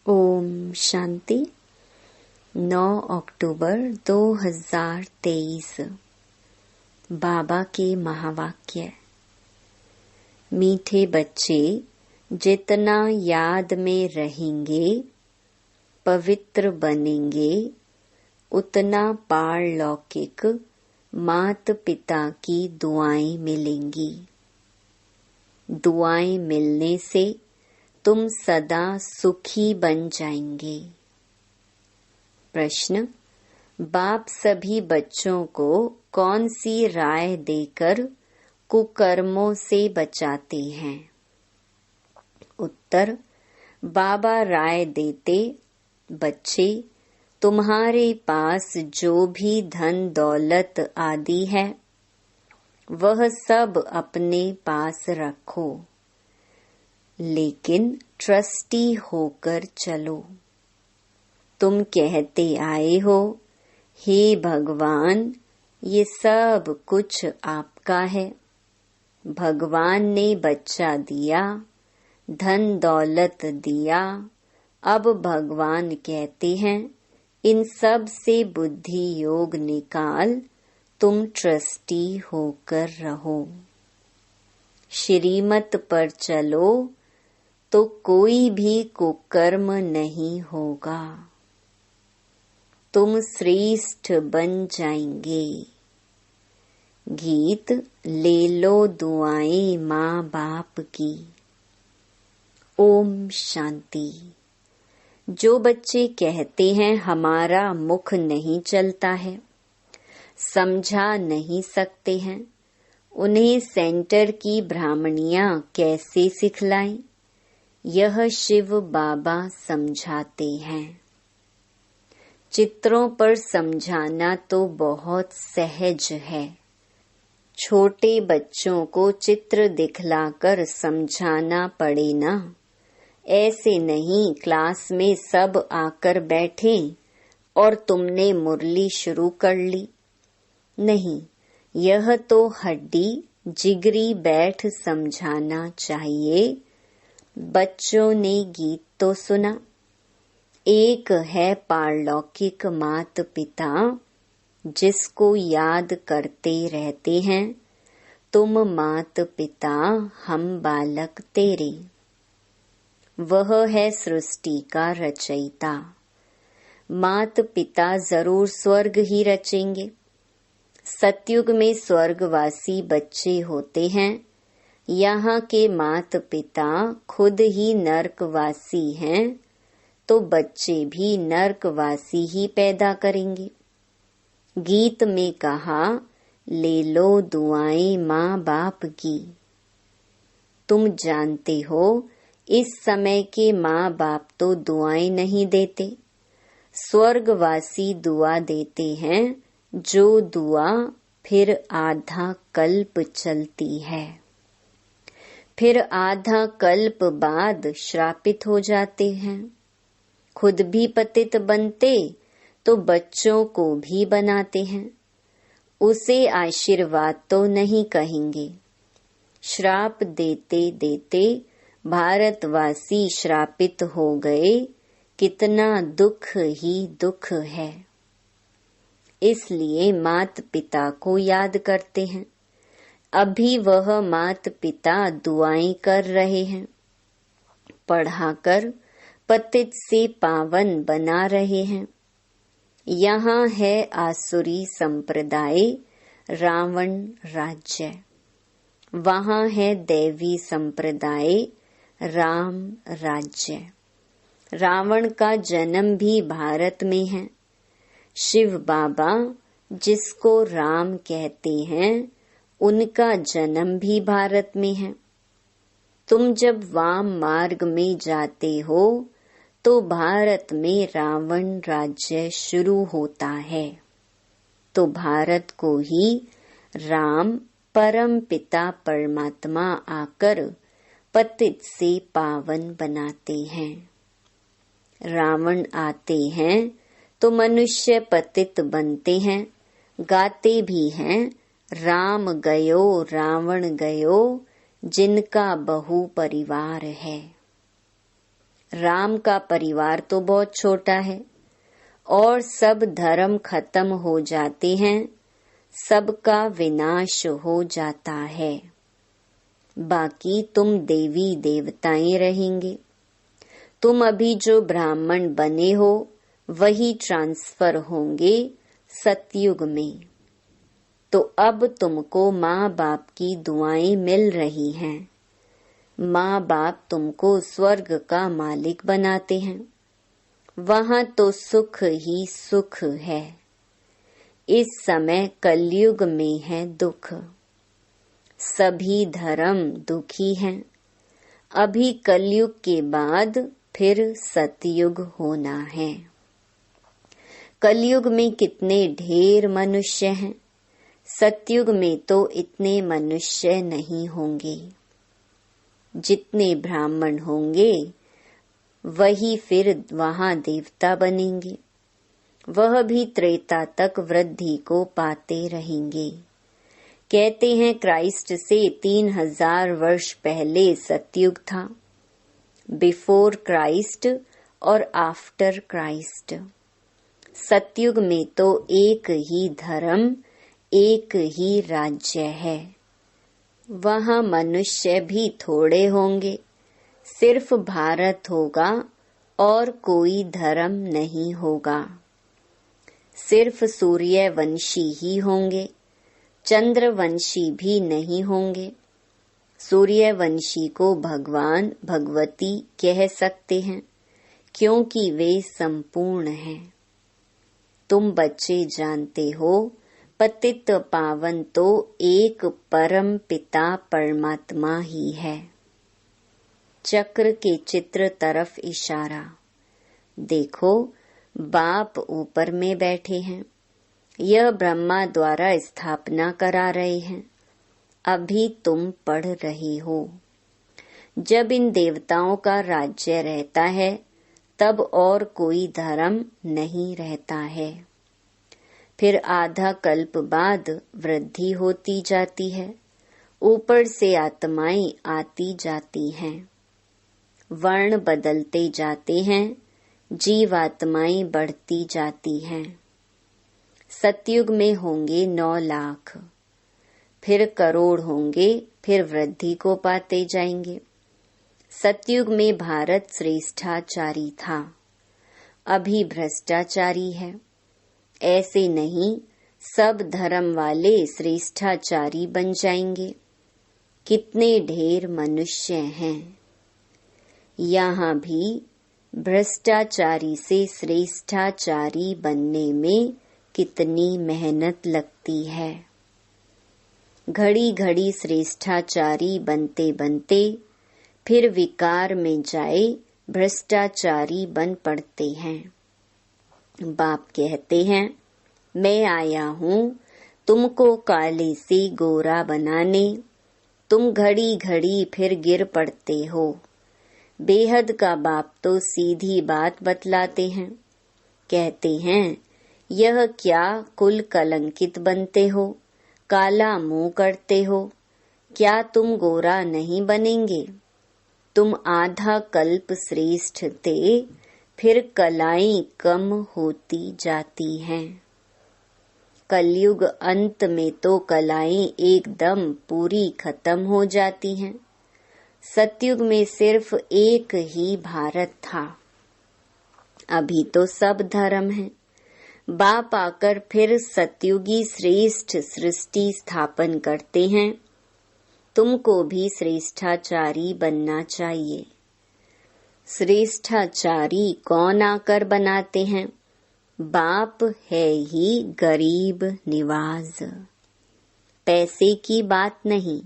ओम शांति। 9 अक्टूबर 2023। बाबा के महावाक्य। मीठे बच्चे जितना याद में रहेंगे, पवित्र बनेंगे, उतना पारलौकिक माता पिता की दुआएं मिलेंगी। दुआएं मिलने से तुम सदा सुखी बन जाएंगे। प्रश्न: बाप सभी बच्चों को कौन सी राय देकर कुकर्मों से बचाते हैं? उत्तर: बाबा राय देते, बच्चे तुम्हारे पास जो भी धन दौलत आदि है वह सब अपने पास रखो, लेकिन ट्रस्टी होकर चलो। तुम कहते आए हो, हे भगवान, ये सब कुछ आपका है। भगवान ने बच्चा दिया, धन दौलत दिया। अब भगवान कहते हैं, इन सब से बुद्धि योग निकाल तुम ट्रस्टी होकर रहो। श्रीमत पर चलो तो कोई भी कुकर्म नहीं होगा। तुम श्रेष्ठ बन जाएंगे। गीत ले लो दुआएं माँ बाप की। ओम शांति। जो बच्चे कहते हैं हमारा मुख नहीं चलता है, समझा नहीं सकते हैं, उन्हें सेंटर की ब्राह्मणियां कैसे सिखलाएं? यह शिव बाबा समझाते हैं। चित्रों पर समझाना तो बहुत सहज है। छोटे बच्चों को चित्र दिखलाकर समझाना पड़े ना। ऐसे नहीं क्लास में सब आकर बैठे और तुमने मुरली शुरू कर ली। नहीं, यह तो हड्डी जिगरी बैठ समझाना चाहिए। बच्चों ने गीत तो सुना। एक है पारलौकिक माता पिता जिसको याद करते रहते हैं, तुम माता पिता हम बालक तेरे। वह है सृष्टि का रचयिता। माता पिता जरूर स्वर्ग ही रचेंगे। सतयुग में स्वर्गवासी बच्चे होते हैं। यहाँ के माता पिता खुद ही नरकवासी हैं, तो बच्चे भी नरकवासी ही पैदा करेंगे। गीत में कहा, ले लो दुआएं माँ बाप की। तुम जानते हो इस समय के माँ बाप तो दुआएं नहीं देते। स्वर्गवासी दुआ देते हैं, जो दुआ फिर आधा कल्प चलती है। फिर आधा कल्प बाद श्रापित हो जाते हैं। खुद भी पतित बनते तो बच्चों को भी बनाते हैं। उसे आशीर्वाद तो नहीं कहेंगे। श्राप देते देते भारतवासी श्रापित हो गए। कितना दुख ही दुख है। इसलिए माता पिता को याद करते हैं। अभी वह माता पिता दुआएं कर रहे हैं, पढ़ाकर पतित से पावन बना रहे हैं। यहाँ है आसुरी संप्रदाय, रावण राज्य। वहाँ है दैवी संप्रदाय, राम राज्य। रावण का जन्म भी भारत में है। शिव बाबा जिसको राम कहते हैं, उनका जन्म भी भारत में है। तुम जब वाम मार्ग में जाते हो तो भारत में रावण राज्य शुरू होता है। तो भारत को ही राम परम पिता परमात्मा आकर पतित से पावन बनाते हैं। रावण आते हैं तो मनुष्य पतित बनते हैं, गाते भी हैं, राम गयो रावण गयो जिनका बहु परिवार है। राम का परिवार तो बहुत छोटा है और सब धर्म खत्म हो जाते हैं, सबका विनाश हो जाता है। बाकी तुम देवी देवताएं रहेंगे। तुम अभी जो ब्राह्मण बने हो वही ट्रांसफर होंगे सतयुग में। तो अब तुमको माँ बाप की दुआएं मिल रही हैं। माँ बाप तुमको स्वर्ग का मालिक बनाते हैं। वहाँ तो सुख ही सुख है। इस समय कलयुग में है दुख। सभी धर्म दुखी हैं। अभी कलयुग के बाद फिर सतयुग होना है। कलयुग में कितने ढेर मनुष्य हैं। सतयुग में तो इतने मनुष्य नहीं होंगे। जितने ब्राह्मण होंगे वही फिर वहाँ देवता बनेंगे। वह भी त्रेता तक वृद्धि को पाते रहेंगे। कहते हैं क्राइस्ट से 3000 वर्ष पहले सतयुग था। बिफोर क्राइस्ट और आफ्टर क्राइस्ट। सतयुग में तो एक ही धर्म, एक ही राज्य है। वहाँ मनुष्य भी थोड़े होंगे। सिर्फ भारत होगा और कोई धर्म नहीं होगा। सिर्फ सूर्यवंशी ही होंगे, चंद्रवंशी भी नहीं होंगे। सूर्यवंशी को भगवान भगवती कह सकते हैं क्योंकि वे संपूर्ण हैं। तुम बच्चे जानते हो पतित पावन तो एक परम पिता परमात्मा ही है। चक्र के चित्र तरफ इशारा। देखो बाप ऊपर में बैठे हैं। यह ब्रह्मा द्वारा स्थापना करा रहे हैं। अभी तुम पढ़ रहे हो। जब इन देवताओं का राज्य रहता है तब और कोई धर्म नहीं रहता है। फिर आधा कल्प बाद वृद्धि होती जाती है। ऊपर से आत्माएं आती जाती हैं। वर्ण बदलते जाते हैं। जीवात्माएं बढ़ती जाती हैं। सतयुग में होंगे 9 लाख, फिर करोड़ होंगे, फिर वृद्धि को पाते जाएंगे। सतयुग में भारत श्रेष्ठाचारी था, अभी भ्रष्टाचारी है। ऐसे नहीं, सब धर्म वाले श्रेष्ठाचारी बन जाएंगे। कितने ढेर मनुष्य हैं। यहाँ भी भ्रष्टाचारी से श्रेष्ठाचारी बनने में कितनी मेहनत लगती है। घड़ी घड़ी श्रेष्ठाचारी बनते बनते फिर विकार में जाए भ्रष्टाचारी बन पड़ते हैं। बाप कहते हैं, मैं आया हूँ तुमको काले से गोरा बनाने। तुम घड़ी घड़ी फिर गिर पड़ते हो। बेहद का बाप तो सीधी बात बतलाते हैं। कहते हैं, यह क्या कुल कलंकित बनते हो, काला मुंह करते हो। क्या तुम गोरा नहीं बनेंगे? तुम आधा कल्प श्रेष्ठ थे, फिर कलाएं कम होती जाती हैं। कलयुग अंत में तो कलाएं एकदम पूरी खत्म हो जाती हैं। सतयुग में सिर्फ एक ही भारत था। अभी तो सब धर्म है। बाप आकर फिर सतयुगी श्रेष्ठ सृष्टि स्थापन करते हैं। तुमको भी श्रेष्ठाचारी बनना चाहिए। श्रेष्ठाचारी कौन आकर बनाते हैं? बाप है ही गरीब निवाज। पैसे की बात नहीं।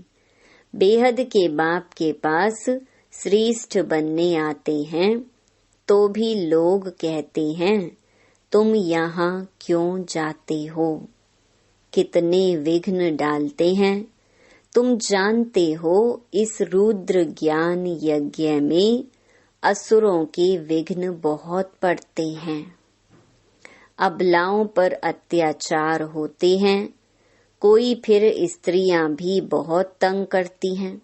बेहद के बाप के पास श्रेष्ठ बनने आते हैं तो भी लोग कहते हैं, तुम यहाँ क्यों जाते हो? कितने विघ्न डालते हैं। तुम जानते हो इस रुद्र ज्ञान यज्ञ में असुरों के विघ्न बहुत पड़ते हैं। अबलाओं पर अत्याचार होते हैं। कोई फिर स्त्रियां भी बहुत तंग करती हैं।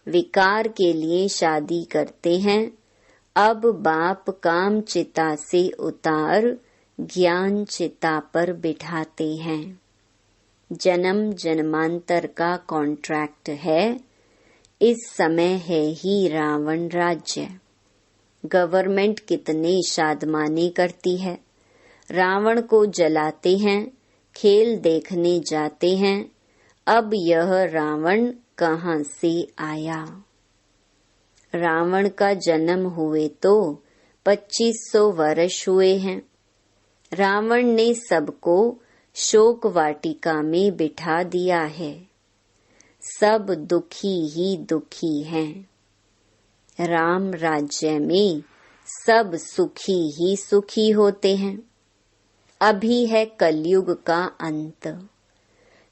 विकार के लिए शादी करते हैं अब बाप काम चिता से उतार ज्ञान चिता पर बिठाते हैं। जन्म जन्मांतर का कॉन्ट्रैक्ट है। इस समय है ही रावण राज्य। गवर्नमेंट कितने शादमानी करती है। रावण को जलाते हैं, खेल देखने जाते हैं। अब यह रावण कहाँ से आया? रावण का जन्म हुए तो 2500 वर्ष हुए हैं। रावण ने सबको शोक वाटिका में बिठा दिया है। सब दुखी ही दुखी हैं। राम राज्य में सब सुखी ही सुखी होते हैं। अभी है कलयुग का अंत।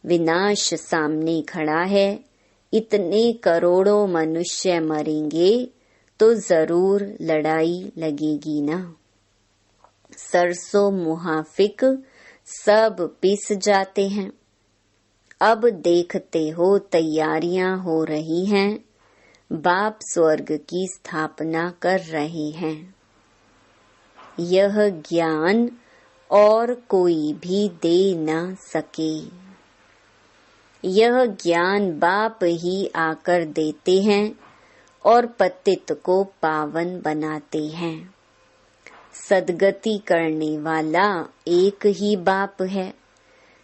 विनाश सामने खड़ा है। इतने करोड़ों मनुष्य मरेंगे तो जरूर लड़ाई लगेगी ना। सरसों मुहाफिक सब पिस जाते हैं। अब देखते हो तैयारियां हो रही हैं। बाप स्वर्ग की स्थापना कर रहे हैं। यह ज्ञान और कोई भी दे न सके। यह ज्ञान बाप ही आकर देते हैं और पतित को पावन बनाते हैं। सद्गति करने वाला एक ही बाप है।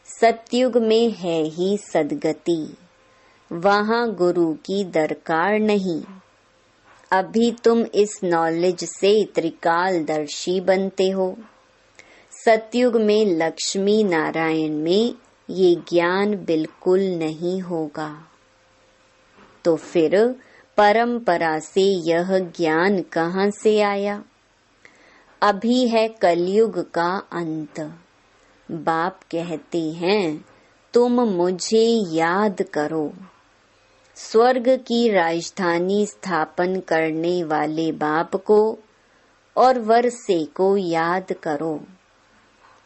सतयुग में है ही सद्गति। वहाँ गुरु की दरकार नहीं। अभी तुम इस नॉलेज से त्रिकालदर्शी बनते हो। सतयुग में लक्ष्मी नारायण में ये ज्ञान बिल्कुल नहीं होगा। तो फिर परंपरा से यह ज्ञान कहाँ से आया? अभी है कलयुग का अंत। बाप कहते हैं तुम मुझे याद करो। स्वर्ग की राजधानी स्थापन करने वाले बाप को और वर्षे को याद करो।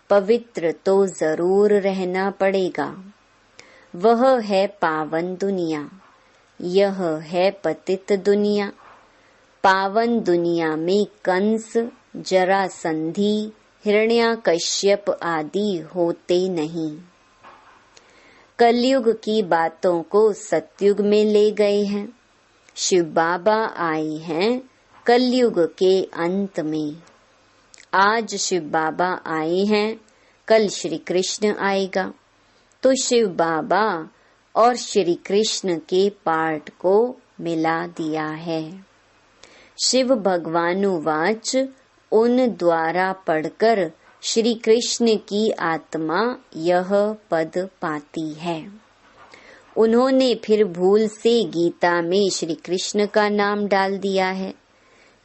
पवित्र तो जरूर रहना पड़ेगा। वह है पावन दुनिया। यह है पतित दुनिया। पावन दुनिया में कंस, जरासंधि, हिरण्याकश्यप आदि होते नहीं। कलयुग की बातों को सतयुग में ले गए हैं। शिव बाबा आए हैं कलयुग के अंत में। आज शिव बाबा आए हैं, कल श्री कृष्ण आएगा। तो शिव बाबा और श्री कृष्ण के पार्ट को मिला दिया है। शिव भगवानुवाच उन द्वारा पढ़कर श्री कृष्ण की आत्मा यह पद पाती है। उन्होंने फिर भूल से गीता में श्री कृष्ण का नाम डाल दिया है।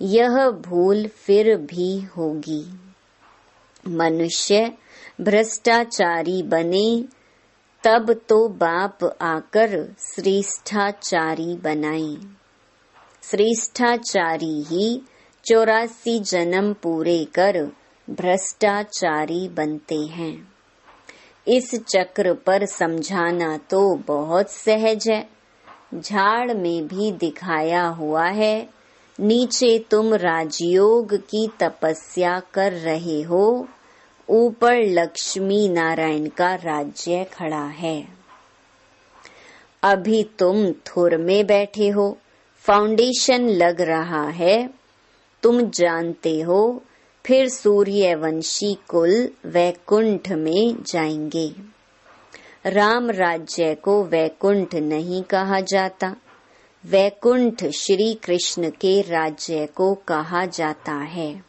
यह भूल फिर भी होगी। मनुष्य भ्रष्टाचारी बने तब तो बाप आकर श्रेष्ठाचारी बनाए। श्रेष्ठाचारी ही 84 जन्म पूरे कर भ्रष्टाचारी बनते हैं। इस चक्र पर समझाना तो बहुत सहज है। झाड़ में भी दिखाया हुआ है। नीचे तुम राजयोग की तपस्या कर रहे हो, ऊपर लक्ष्मी नारायण का राज्य खड़ा है। अभी तुम थुर में बैठे हो, फाउंडेशन लग रहा है। तुम जानते हो फिर सूर्यवंशी कुल वैकुंठ में जाएंगे। राम राज्य को वैकुंठ नहीं कहा जाता। वैकुंठ श्री कृष्ण के राज्य को कहा जाता है।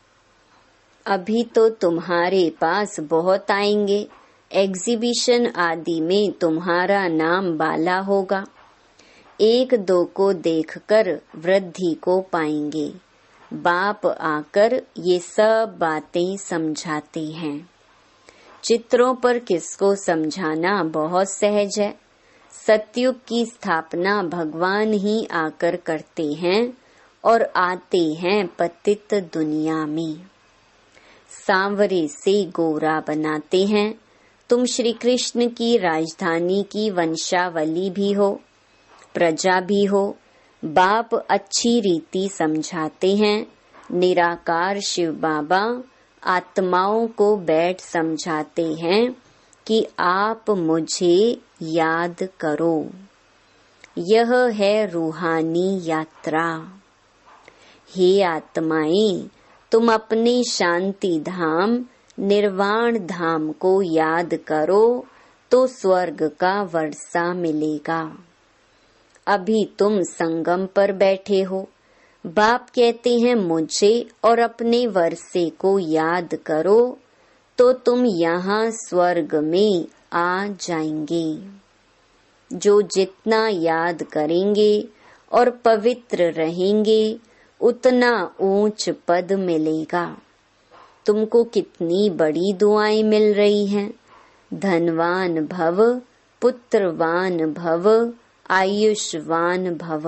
अभी तो तुम्हारे पास बहुत आएंगे। एग्जीबिशन आदि में तुम्हारा नाम बाला होगा। एक दो को देखकर वृद्धि को पाएंगे। बाप आकर ये सब बातें समझाते हैं। चित्रों पर किसको समझाना बहुत सहज है। सतयुग की स्थापना भगवान ही आकर करते हैं और आते हैं पतित दुनिया में। सांवरे से गोरा बनाते हैं। तुम श्री कृष्ण की राजधानी की वंशावली भी हो, प्रजा भी हो। बाप अच्छी रीति समझाते हैं, निराकार शिव बाबा आत्माओं को बैठ समझाते हैं कि आप मुझे याद करो। यह है रूहानी यात्रा। हे आत्माएं, तुम अपने शांति धाम निर्वाण धाम को याद करो तो स्वर्ग का वर्षा मिलेगा। अभी तुम संगम पर बैठे हो। बाप कहते हैं मुझे और अपने वर्षे को याद करो तो तुम यहाँ स्वर्ग में आ जाएंगे। जो जितना याद करेंगे और पवित्र रहेंगे उतना ऊंच पद मिलेगा। तुमको कितनी बड़ी दुआएं मिल रही हैं। धनवान भव, पुत्रवान भव, आयुष्वान भव।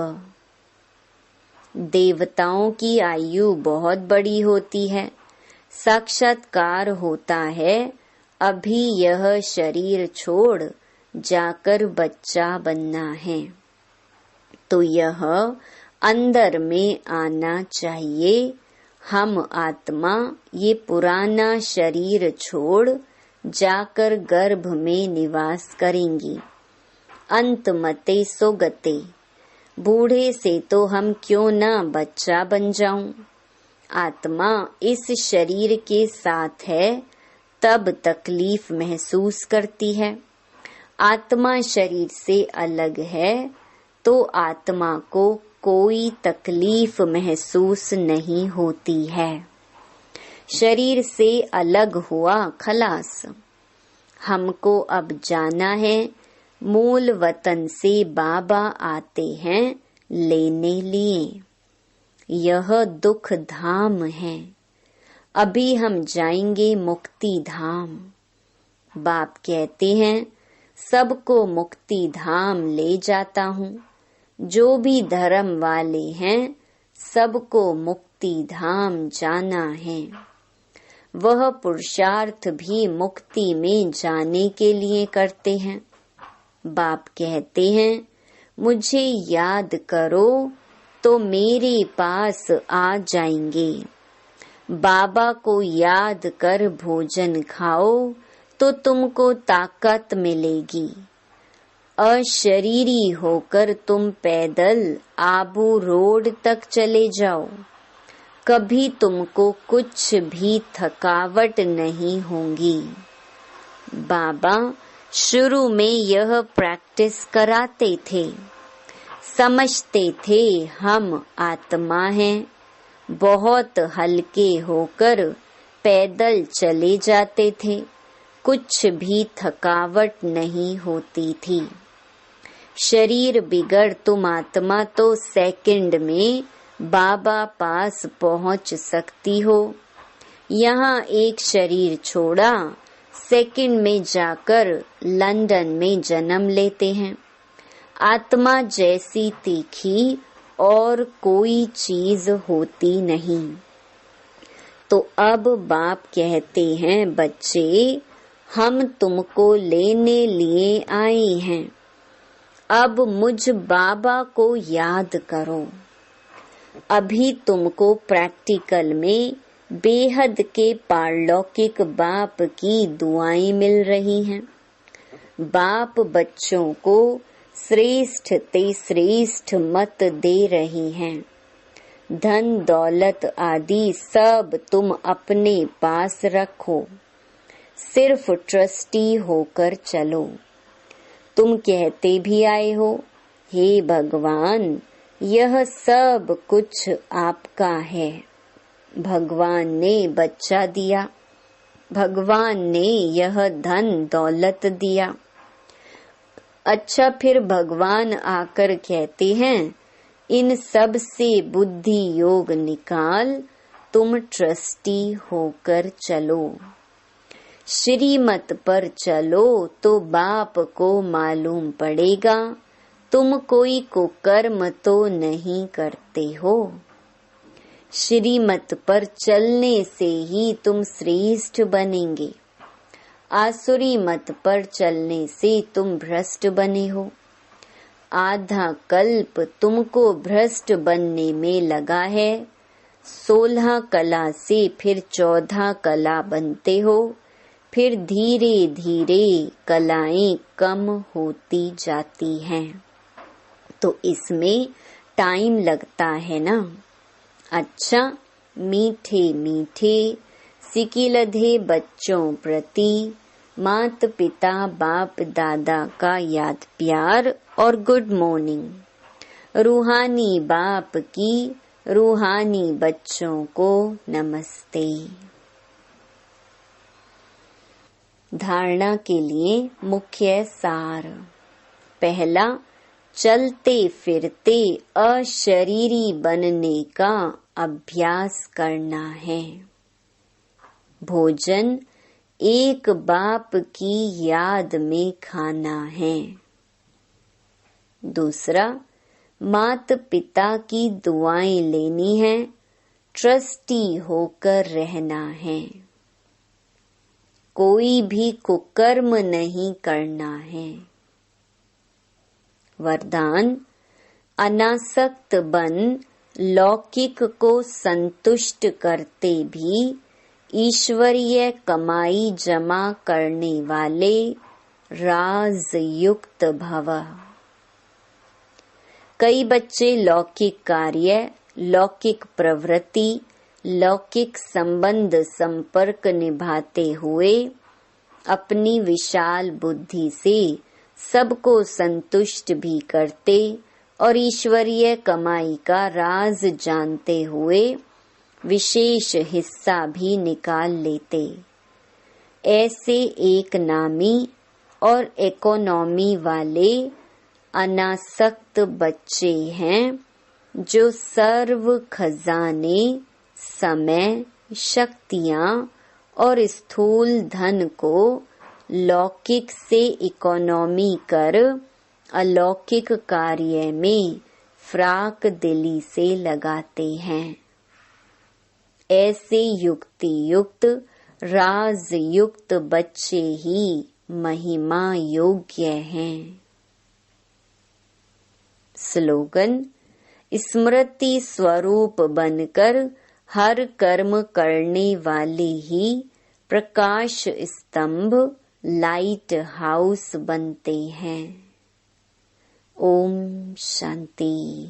देवताओं की आयु बहुत बड़ी होती है। साक्षात्कार होता है अभी यह शरीर छोड़ जाकर बच्चा बनना है, तो यह अंदर में आना चाहिए। हम आत्मा ये पुराना शरीर छोड़ जाकर गर्भ में निवास करेंगी। अंत मते सो गते। बूढ़े से तो हम क्यों ना बच्चा बन जाऊं। आत्मा इस शरीर के साथ है तब तकलीफ महसूस करती है। आत्मा शरीर से अलग है तो आत्मा को कोई तकलीफ महसूस नहीं होती है। शरीर से अलग हुआ खलास। हमको अब जाना है। मूल वतन से बाबा आते हैं लेने लिए। यह दुख धाम है। अभी हम जाएंगे मुक्ति धाम। बाप कहते हैं सबको मुक्ति धाम ले जाता हूँ। जो भी धर्म वाले हैं सबको मुक्ति धाम जाना है। वह पुरुषार्थ भी मुक्ति में जाने के लिए करते हैं। बाप कहते हैं मुझे याद करो तो मेरे पास आ जाएंगे। बाबा को याद कर भोजन खाओ तो तुमको ताकत मिलेगी। अशरीरी होकर तुम पैदल आबू रोड तक चले जाओ, कभी तुमको कुछ भी थकावट नहीं होगी। बाबा शुरू में यह प्रैक्टिस कराते थे। समझते थे हम आत्मा हैं। बहुत हल्के होकर पैदल चले जाते थे। कुछ भी थकावट नहीं होती थी। शरीर बिगड़ तुम आत्मा तो सेकंड में बाबा पास पहुंच सकती हो। यहाँ एक शरीर छोड़ा, सेकंड में जाकर लंदन में जन्म लेते हैं। आत्मा जैसी तीखी और कोई चीज होती नहीं। तो अब बाप कहते हैं बच्चे हम तुमको लेने लिए आए हैं। अब मुझ बाबा को याद करो। अभी तुमको प्रैक्टिकल में बेहद के पारलौकिक बाप की दुआएं मिल रही हैं। बाप बच्चों को श्रेष्ठ ते श्रेष्ठ मत दे रही हैं। धन दौलत आदि सब तुम अपने पास रखो, सिर्फ ट्रस्टी होकर चलो। तुम कहते भी आए हो हे भगवान यह सब कुछ आपका है। भगवान ने बच्चा दिया, भगवान ने यह धन दौलत दिया। अच्छा फिर भगवान आकर कहते हैं इन सब से बुद्धि योग निकाल, तुम ट्रस्टी होकर चलो। श्रीमत पर चलो तो बाप को मालूम पड़ेगा तुम कोई कुकर्म तो नहीं करते हो। श्रीमत पर चलने से ही तुम श्रेष्ठ बनेंगे। आसुरी मत पर चलने से तुम भ्रष्ट बने हो। आधा कल्प तुमको भ्रष्ट बनने में लगा है, 16 कला से फिर 14 कला बनते हो, फिर धीरे धीरे कलाएं कम होती जाती हैं। तो इसमें टाइम लगता है ना। अच्छा, मीठे मीठे सिकिलधे बच्चों प्रति माता पिता बाप दादा का याद प्यार और गुड मॉर्निंग। रूहानी बाप की रूहानी बच्चों को नमस्ते। धारणा के लिए मुख्य सार। पहला, चलते फिरते अशरीरी बनने का अभ्यास करना है। भोजन एक बाप की याद में खाना है। दूसरा, माता पिता की दुआएं लेनी है, ट्रस्टी होकर रहना है। कोई भी कुकर्म नहीं करना है। वरदान, अनासक्त बन लौकिक को संतुष्ट करते भी ईश्वरीय कमाई जमा करने वाले राज युक्त भव। कई बच्चे लौकिक कार्य, लौकिक प्रवृत्ति, लौकिक संबंध संपर्क निभाते हुए अपनी विशाल बुद्धि से सबको संतुष्ट भी करते और ईश्वरीय कमाई का राज जानते हुए विशेष हिस्सा भी निकाल लेते। ऐसे एक नामी और इकोनॉमी वाले अनासक्त बच्चे हैं जो सर्व खजाने, समय, शक्तियां और स्थूल धन को लौकिक से इकोनॉमी कर अलौकिक कार्य में फ्राक दिली से लगाते हैं। ऐसे युक्ति युक्त राज युक्त बच्चे ही महिमा योग्य हैं। स्लोगन, स्मृति स्वरूप बनकर हर कर्म करने वाले ही प्रकाश स्तंभ लाइट हाउस बनते हैं। ओम शांति।